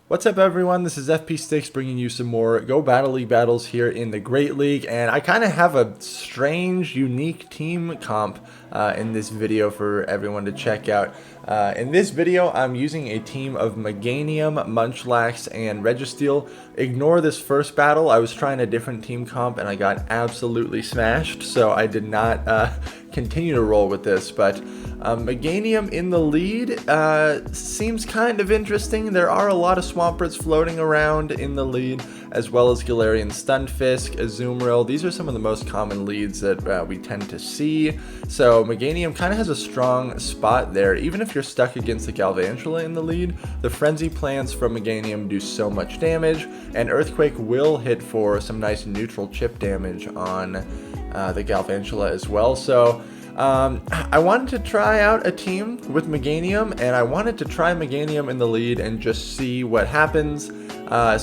What's up, everyone? This is FP Sticks bringing you some more Go Battle League battles here in the Great League, and I kind of have a strange, unique team comp in this video for everyone to check out. In this video, I'm using a team of MEGANIUM, Munchlax, and Registeel. Ignore this first battle. I was trying a different team comp, and I got absolutely smashed, so I did not continue to roll with this, but MEGANIUM in the lead seems kind of interesting. There are a lot of Swamperts floating around in the lead, as well as Galarian Stunfisk, Azumarill. These are some of the most common leads that we tend to see, so MEGANIUM kind of has a strong spot there. Even if you're stuck against the Galvantula in the lead, the Frenzy plants from MEGANIUM do so much damage, and Earthquake will hit for some nice neutral chip damage on the Galvantula as well. So I wanted to try out a team with MEGANIUM, and I wanted to try MEGANIUM in the lead and just see what happens.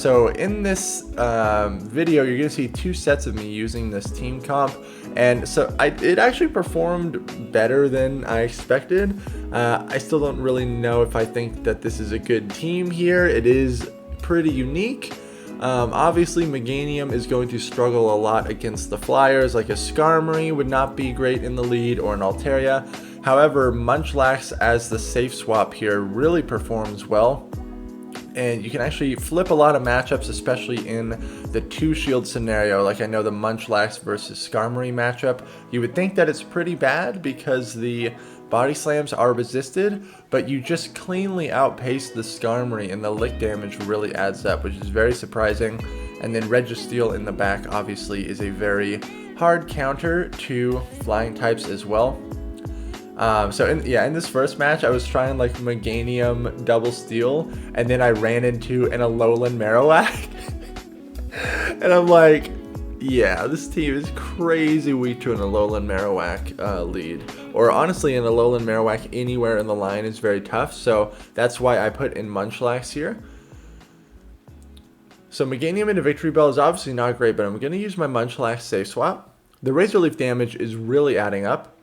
So in this video, you're going to see two sets of me using this team comp, and so it actually performed better than I expected. I still don't really know if I think that this is a good team here. It is pretty unique. Obviously, MEGANIUM is going to struggle a lot against the flyers, like a Skarmory would not be great in the lead, or an Altaria. However, Munchlax as the safe swap here really performs well, and you can actually flip a lot of matchups, especially in the 2-shield scenario. Like, I know the Munchlax versus Skarmory matchup, you would think that it's pretty bad because the body slams are resisted, but you just cleanly outpace the Skarmory, and the lick damage really adds up, which is very surprising. And then Registeel in the back obviously is a very hard counter to flying types as well. So in this first match, I was trying like MEGANIUM double steal, and then I ran into an Alolan Marowak, and I'm like, yeah, this team is crazy weak to an Alolan Marowak lead. Or honestly, an Alolan Marowak anywhere in the line is very tough, so that's why I put in Munchlax here. So MEGANIUM into Victory Bell is obviously not great, but I'm going to use my Munchlax safe swap. The Razor Leaf damage is really adding up.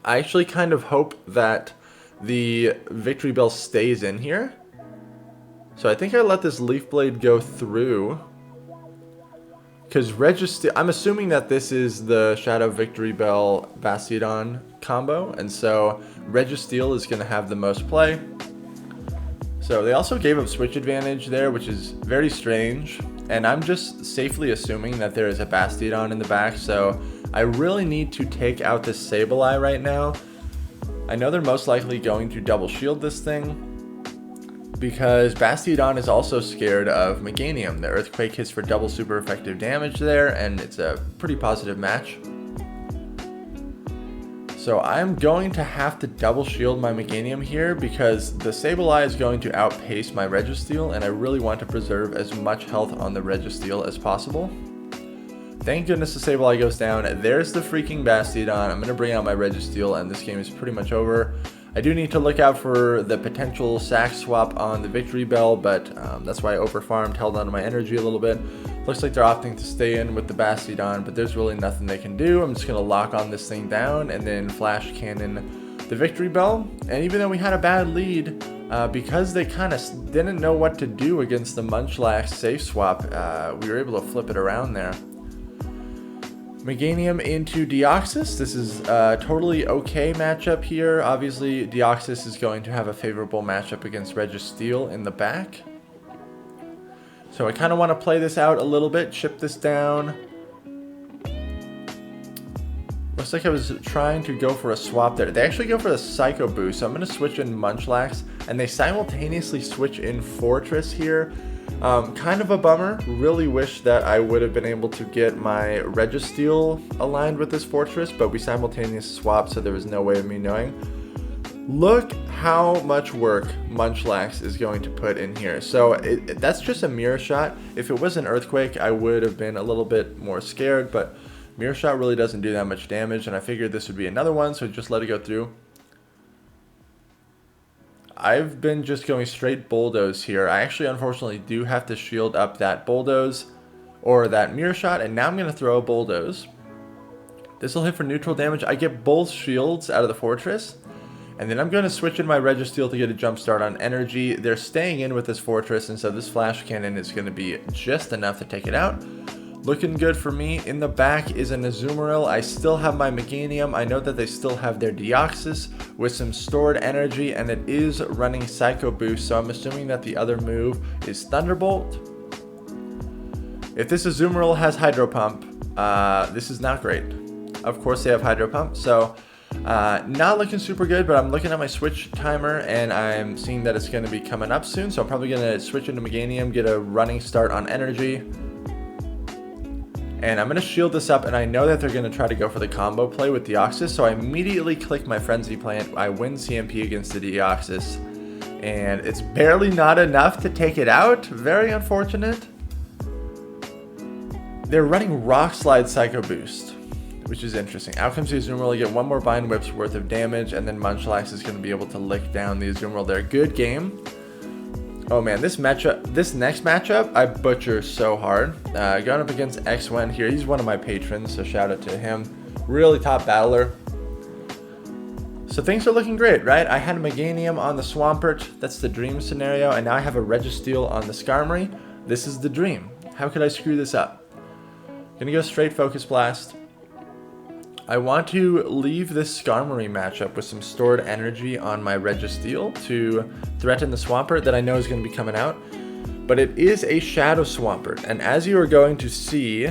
I actually kind of hope that the Victory Bell stays in here. So I think I let this Leaf Blade go through, because Registeel, I'm assuming that this is the Shadow Victory Bell Bastiodon combo, and so Registeel is going to have the most play. So they also gave up switch advantage there, which is very strange, and I'm just safely assuming that there is a Bastiodon in the back, so I really need to take out this Sableye right now. I know they're most likely going to double shield this thing, because Bastiodon is also scared of MEGANIUM. The Earthquake hits for double super effective damage there, and it's a pretty positive match. So I'm going to have to double shield my MEGANIUM here, because the Sableye is going to outpace my Registeel, and I really want to preserve as much health on the Registeel as possible. Thank goodness the Sableye goes down. There's the freaking Bastiodon. I'm going to bring out my Registeel, and this game is pretty much over. I do need to look out for the potential sack swap on the Victory Bell, but that's why I overfarmed, held on to my energy a little bit. Looks like they're opting to stay in with the Bastiodon, but there's really nothing they can do. I'm just going to lock on this thing down and then flash cannon the Victory Bell. And even though we had a bad lead, because they kind of didn't know what to do against the Munchlax safe swap, we were able to flip it around there. MEGANIUM into Deoxys. This is a totally okay matchup here. Obviously, Deoxys is going to have a favorable matchup against Registeel in the back. So I kind of want to play this out a little bit, chip this down. Looks like I was trying to go for a swap there. They actually go for the Psycho Boost, so I'm going to switch in Munchlax, and they simultaneously switch in Fortress here. Kind of a bummer. Really wish that I would have been able to get my Registeel aligned with this Fortress, but we simultaneously swapped, so there was no way of me knowing. Look how much work Munchlax is going to put in here. So that's just a mirror shot. If it was an Earthquake, I would have been a little bit more scared, but mirror shot really doesn't do that much damage, and I figured this would be another one, so just let it go through. I've been just going straight Bulldoze here. I actually unfortunately do have to shield up that Bulldoze or that mirror shot, and now I'm going to throw a Bulldoze. This will hit for neutral damage. I get both shields out of the Fortress, And then I'm going to switch in my Registeel to get a jump start on energy. They're staying in with this fortress, and so this flash cannon is going to be just enough to take it out. Looking good for me. In the back is an Azumarill. I still have my Meganium. I know that they still have their Deoxys with some stored energy, and it is running Psycho Boost, so I'm assuming that the other move is Thunderbolt. If this Azumarill has Hydro Pump, this is not great. Of course they have Hydro Pump, so not looking super good, but I'm looking at my switch timer and I'm seeing that it's going to be coming up soon, so I'm probably going to switch into Meganium, get a running start on energy. And I'm going to shield this up, and I know that they're going to try to go for the combo play with Deoxys, so I immediately click my Frenzy Plant. I win CMP against the Deoxys, and it's barely not enough to take it out. Very unfortunate. They're running Rock Slide Psycho Boost, which is interesting. Out comes the Azumarill, get one more Bind Whip's worth of damage, and then Munchlax is going to be able to lick down the Azumarill there. Good game. Oh man, this next matchup, I butcher so hard. Going up against X1 here. He's one of my patrons, so shout out to him. Really top battler. So things are looking great, right? I had a Meganium on the Swampert. That's the dream scenario. And now I have a Registeel on the Skarmory. This is the dream. How could I screw this up? Gonna go straight Focus Blast. I want to leave this Skarmory matchup with some stored energy on my Registeel to threaten the Swampert that I know is going to be coming out. But it is a Shadow Swampert, and as you are going to see,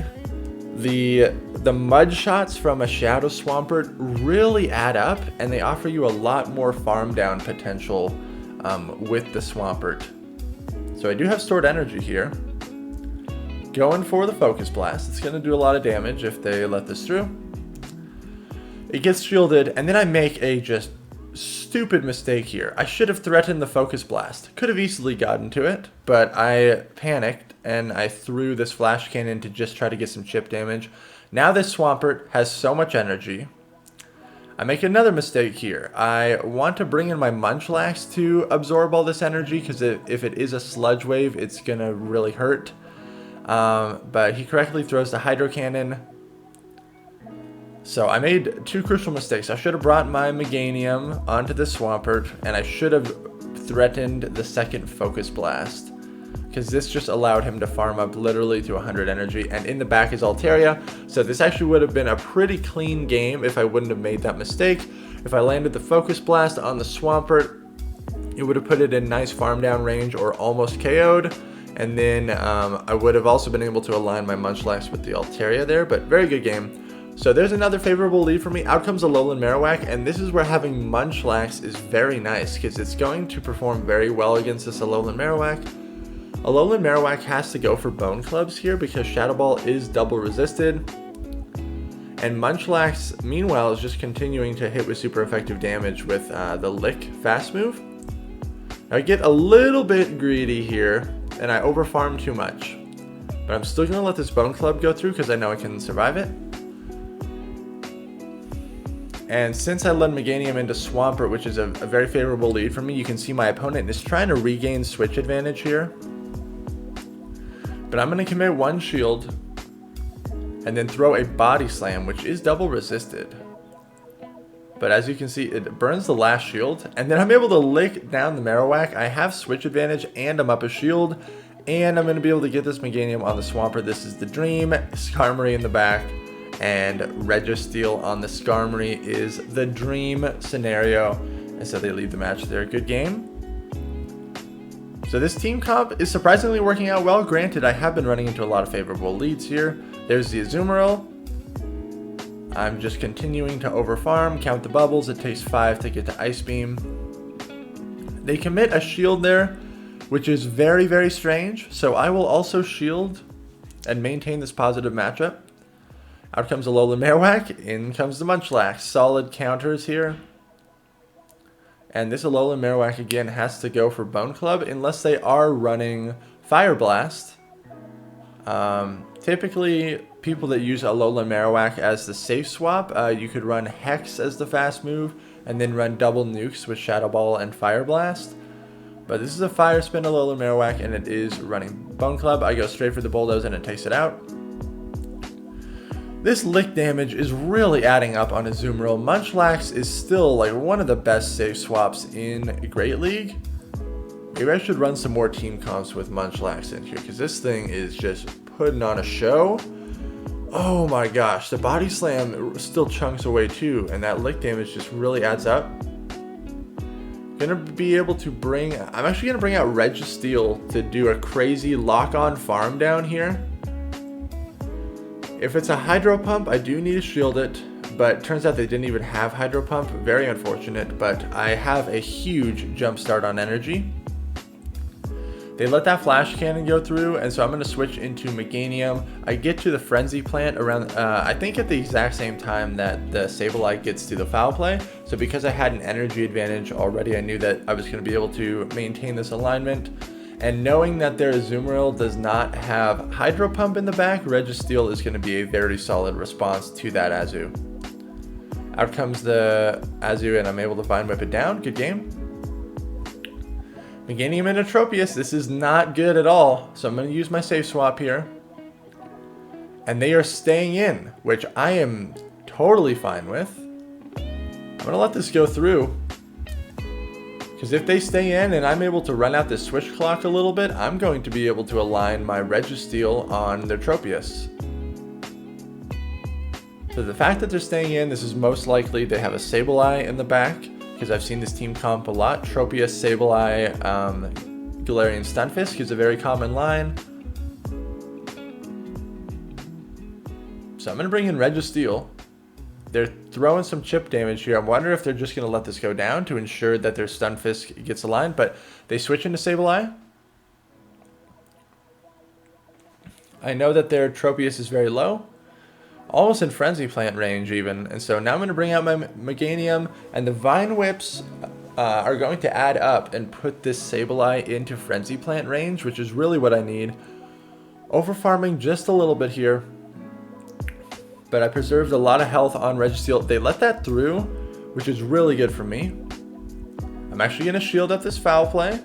the mud shots from a Shadow Swampert really add up, and they offer you a lot more farm down potential with the Swampert. So I do have stored energy here. Going for the Focus Blast. It's going to do a lot of damage if they let this through. It gets shielded, and then I make a just stupid mistake here. I should have threatened the Focus Blast. Could have easily gotten to it, but I panicked, and I threw this Flash Cannon to just try to get some chip damage. Now this Swampert has so much energy. I make another mistake here. I want to bring in my Munchlax to absorb all this energy, because if it is a Sludge Wave, it's going to really hurt. But he correctly throws the Hydro Cannon. So I made two crucial mistakes. I should have brought my Meganium onto the Swampert, and I should have threatened the second Focus Blast, because this just allowed him to farm up literally to 100 energy, and in the back is Altaria. So this actually would have been a pretty clean game if I wouldn't have made that mistake. If I landed the Focus Blast on the Swampert, it would have put it in nice farm down range or almost KO'd. And then I would have also been able to align my Munchlax with the Altaria there, but very good game. So there's another favorable lead for me. Out comes Alolan Marowak, and this is where having Munchlax is very nice, because it's going to perform very well against this Alolan Marowak. Alolan Marowak has to go for Bone Clubs here, because Shadow Ball is double resisted. And Munchlax, meanwhile, is just continuing to hit with super effective damage with the Lick fast move. Now I get a little bit greedy here, and I overfarm too much. But I'm still going to let this Bone Club go through, because I know I can survive it. And since I led Meganium into Swampert, which is a very favorable lead for me, you can see my opponent is trying to regain switch advantage here. But I'm going to commit one shield and then throw a Body Slam, which is double resisted. But as you can see, it burns the last shield, and then I'm able to lick down the Marowak. I have switch advantage, and I'm up a shield, and I'm going to be able to get this Meganium on the Swampert. This is the dream. Skarmory in the back, and Registeel on the Skarmory is the dream scenario. And so they lead the match there. Good game. So this team comp is surprisingly working out well. Granted, I have been running into a lot of favorable leads here. There's the Azumarill. I'm just continuing to overfarm, count the bubbles. It takes 5 to get to Ice Beam. They commit a shield there, which is very, very strange. So I will also shield and maintain this positive matchup. Out comes Alolan Marowak, in comes the Munchlax. Solid counters here. And this Alolan Marowak again has to go for Bone Club unless they are running Fire Blast. Typically, people that use Alolan Marowak as the safe swap, you could run Hex as the fast move and then run double nukes with Shadow Ball and Fire Blast. But this is a Fire Spin Alolan Marowak, and it is running Bone Club. I go straight for the Bulldoze and it takes it out. This lick damage is really adding up on Azumarill. Munchlax is still like one of the best safe swaps in Great League. Maybe I should run some more team comps with Munchlax in here because this thing is just putting on a show. Oh my gosh, the body slam still chunks away too, and that lick damage just really adds up. Gonna be able to I'm actually gonna bring out Registeel to do a crazy lock-on farm down here. If it's a Hydro Pump, I do need to shield it, but turns out they didn't even have Hydro Pump. Very unfortunate, but I have a huge jump start on energy. They let that Flash Cannon go through, and so I'm going to switch into Meganium. I get to the Frenzy Plant around, I think at the exact same time that the Sableye gets to the Foul Play. So because I had an energy advantage already, I knew that I was going to be able to maintain this alignment. And knowing that their Azumarill does not have Hydro Pump in the back, Registeel is going to be a very solid response to that Azu. Out comes the Azu, and I'm able to Vine Whip it down. Good game. Meganium into Tropius. This is not good at all. So I'm going to use my safe swap here. And they are staying in, which I am totally fine with. I'm going to let this go through. Because if they stay in and I'm able to run out this switch clock a little bit, I'm going to be able to align my Registeel on their Tropius. So the fact that they're staying in, this is most likely they have a Sableye in the back. Because I've seen this team comp a lot. Tropius, Sableye, Galarian Stunfisk is a very common line. So I'm going to bring in Registeel. They're throwing some chip damage here. I wonder if they're just going to let this go down to ensure that their Stunfisk gets aligned. But they switch into Sableye. I know that their Tropius is very low. Almost in Frenzy Plant range even, and so now I'm going to bring out my Meganium, and the Vine Whips are going to add up and put this Sableye into Frenzy Plant range, which is really what I need. Over farming just a little bit here, but I preserved a lot of health on Registeel. They let that through, which is really good for me. I'm actually going to shield up this Foul Play,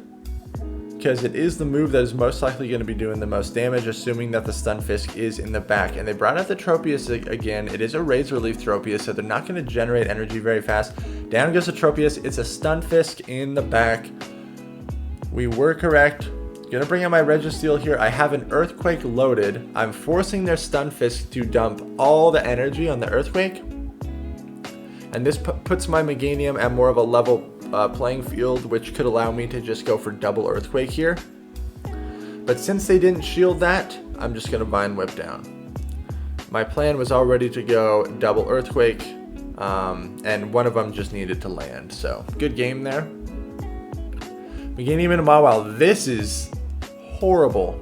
because it is the move that is most likely going to be doing the most damage, assuming that the Stunfisk is in the back. And they brought out the Tropius again. It is a Razor Leaf Tropius, so they're not going to generate energy very fast. Down goes the Tropius. It's a Stunfisk in the back. We were correct. Going to bring out my Registeel here. I have an Earthquake loaded. I'm forcing their Stunfisk to dump all the energy on the Earthquake. And this puts my Meganium at more of a level playing field, which could allow me to just go for double Earthquake here. But since they didn't shield that, I'm just going to Vine Whip down. My plan was already to go double Earthquake, and one of them just needed to land. So, good game there. Meganium into Mawile. This is horrible.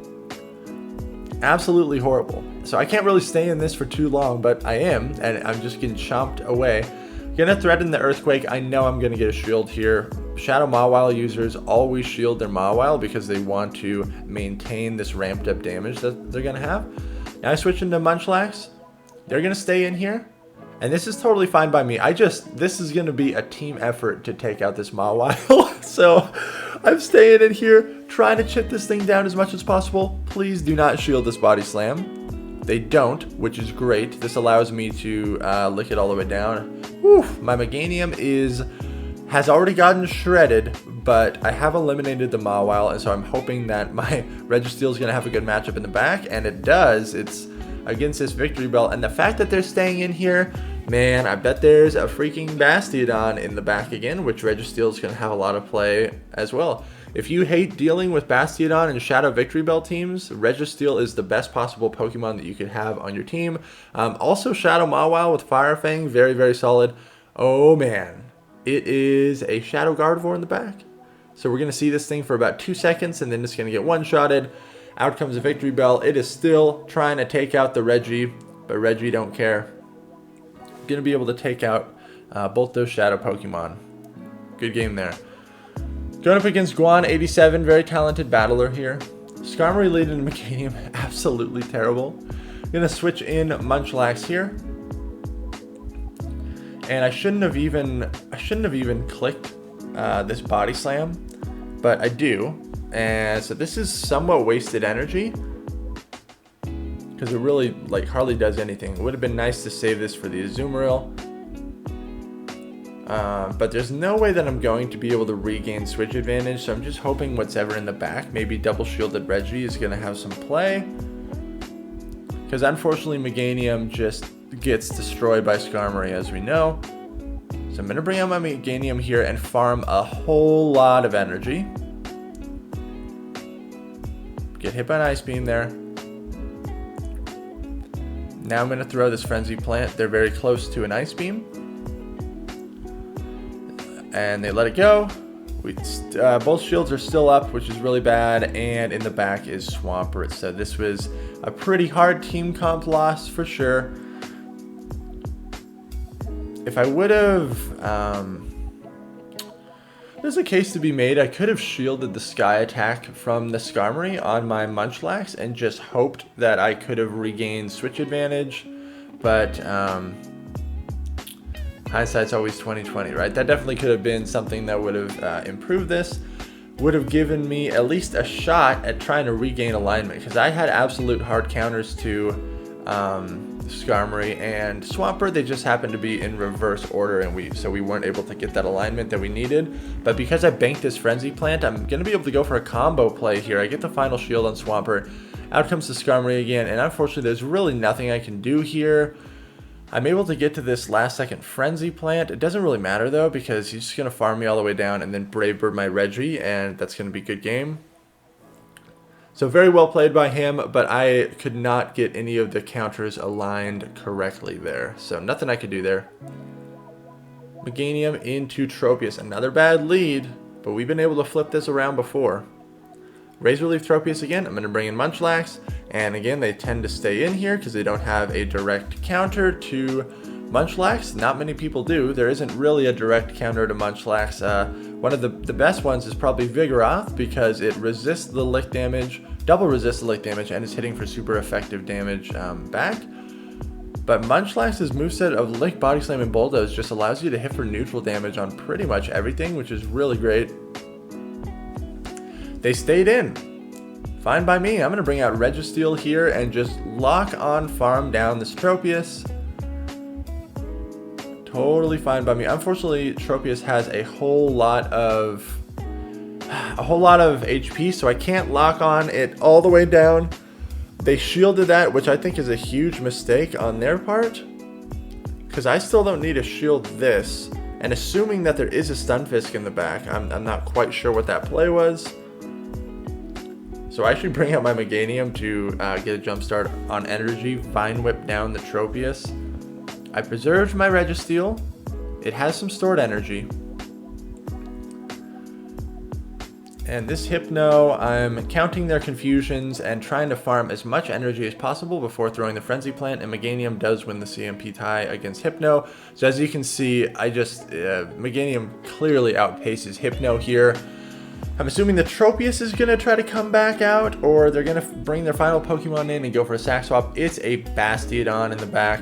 Absolutely horrible. So I can't really stay in this for too long, but I am, and I'm just getting chomped away. Gonna threaten the Earthquake. I know I'm gonna get a shield here. Shadow Mawile users always shield their Mawile because they want to maintain this ramped up damage that they're gonna have. Now I switch into Munchlax. They're gonna stay in here. And this is totally fine by me. This is gonna be a team effort to take out this Mawile. So I'm staying in here, trying to chip this thing down as much as possible. Please do not shield this Body Slam. They don't, which is great. This allows me to lick it all the way down. Whew, my Meganium has already gotten shredded, but I have eliminated the Mawile, and so I'm hoping that my Registeel is going to have a good matchup in the back, and it does. It's against this Victory Bell, and the fact that they're staying in here, man, I bet there's a freaking Bastiodon in the back again, which Registeel is going to have a lot of play as well. If you hate dealing with Bastiodon and Shadow Victory Bell teams, Registeel is the best possible Pokemon that you could have on your team. Also, Shadow Mawile with Fire Fang, very, very solid. Oh man, it is a Shadow Gardevoir in the back. So we're going to see this thing for about 2 seconds, and then it's going to get one-shotted. Out comes a Victory Bell. It is still trying to take out the Reggie, but Reggie don't care. Going to be able to take out both those Shadow Pokemon. Good game there. Going up against Guan87, very talented battler here. Skarmory leading to Meganium, absolutely terrible. Gonna switch in Munchlax here. And I shouldn't have even clicked this Body Slam, but I do. And so this is somewhat wasted energy. because it really like hardly does anything. It would have been nice to save this for the Azumarill. But there's no way that I'm going to be able to regain switch advantage, so I'm just hoping whatever in the back, maybe double shielded Reggie, is going to have some play. Because unfortunately Meganium just gets destroyed by Skarmory, as we know. So I'm going to bring out my Meganium here and farm a whole lot of energy. Get hit by an Ice Beam there. Now I'm going to throw this Frenzy Plant. They're very close to an Ice Beam. And they let it go. Both shields are still up, which is really bad, and in the back is Swampert. So this was a pretty hard team comp loss for sure. If I would have, there's a case to be made. I could have shielded the Sky attack from the Skarmory on my Munchlax and just hoped that I could have regained switch advantage, but hindsight's always 20/20, right? That definitely could have been something that would have improved this, would have given me at least a shot at trying to regain alignment, because I had absolute hard counters to Skarmory and Swampert. They just happened to be in reverse order, and so we weren't able to get that alignment that we needed. But because I banked this Frenzy Plant, I'm going to be able to go for a combo play here. I get the final shield on Swampert, out comes the Skarmory again, and unfortunately there's really nothing I can do here. I'm able to get to this last second Frenzy Plant. It doesn't really matter though, because he's just going to farm me all the way down and then Brave Bird my Reggie, and that's going to be a good game. So very well played by him, but I could not get any of the counters aligned correctly there. So nothing I could do there. Meganium into Tropius. Another bad lead, but we've been able to flip this around before. Razor Leaf Tropius again. I'm going to bring in Munchlax. And again, they tend to stay in here because they don't have a direct counter to Munchlax. Not many people do. There isn't really a direct counter to Munchlax. One of the best ones is probably Vigoroth, because it resists the lick damage, double resists the lick damage, and is hitting for super effective damage back. But Munchlax's moveset of Lick, Body Slam, and Bulldoze just allows you to hit for neutral damage on pretty much everything, which is really great. They stayed in. Fine by me. I'm going to bring out Registeel here and just lock on farm down this Tropius. Totally fine by me. Unfortunately, Tropius has a whole lot of HP, so I can't lock on it all the way down. They shielded that, which I think is a huge mistake on their part, because I still don't need to shield this. And assuming that there is a Stunfisk in the back, I'm not quite sure what that play was. So I actually bring out my Meganium to get a jump start on energy, Vine Whip down the Tropius. I preserved my Registeel. It has some stored energy. And this Hypno, I'm counting their confusions and trying to farm as much energy as possible before throwing the Frenzy Plant, and Meganium does win the CMP tie against Hypno. So as you can see, Meganium clearly outpaces Hypno here. I'm assuming the Tropius is going to try to come back out, or they're going to bring their final Pokemon in and go for a sack swap. It's a Bastiodon in the back.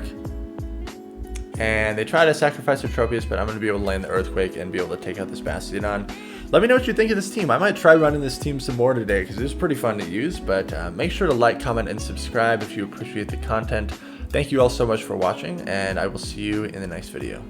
And they try to sacrifice their Tropius, but I'm going to be able to land the Earthquake and be able to take out this Bastiodon. Let me know what you think of this team. I might try running this team some more today because it was pretty fun to use. But make sure to like, comment, and subscribe if you appreciate the content. Thank you all so much for watching, and I will see you in the next video.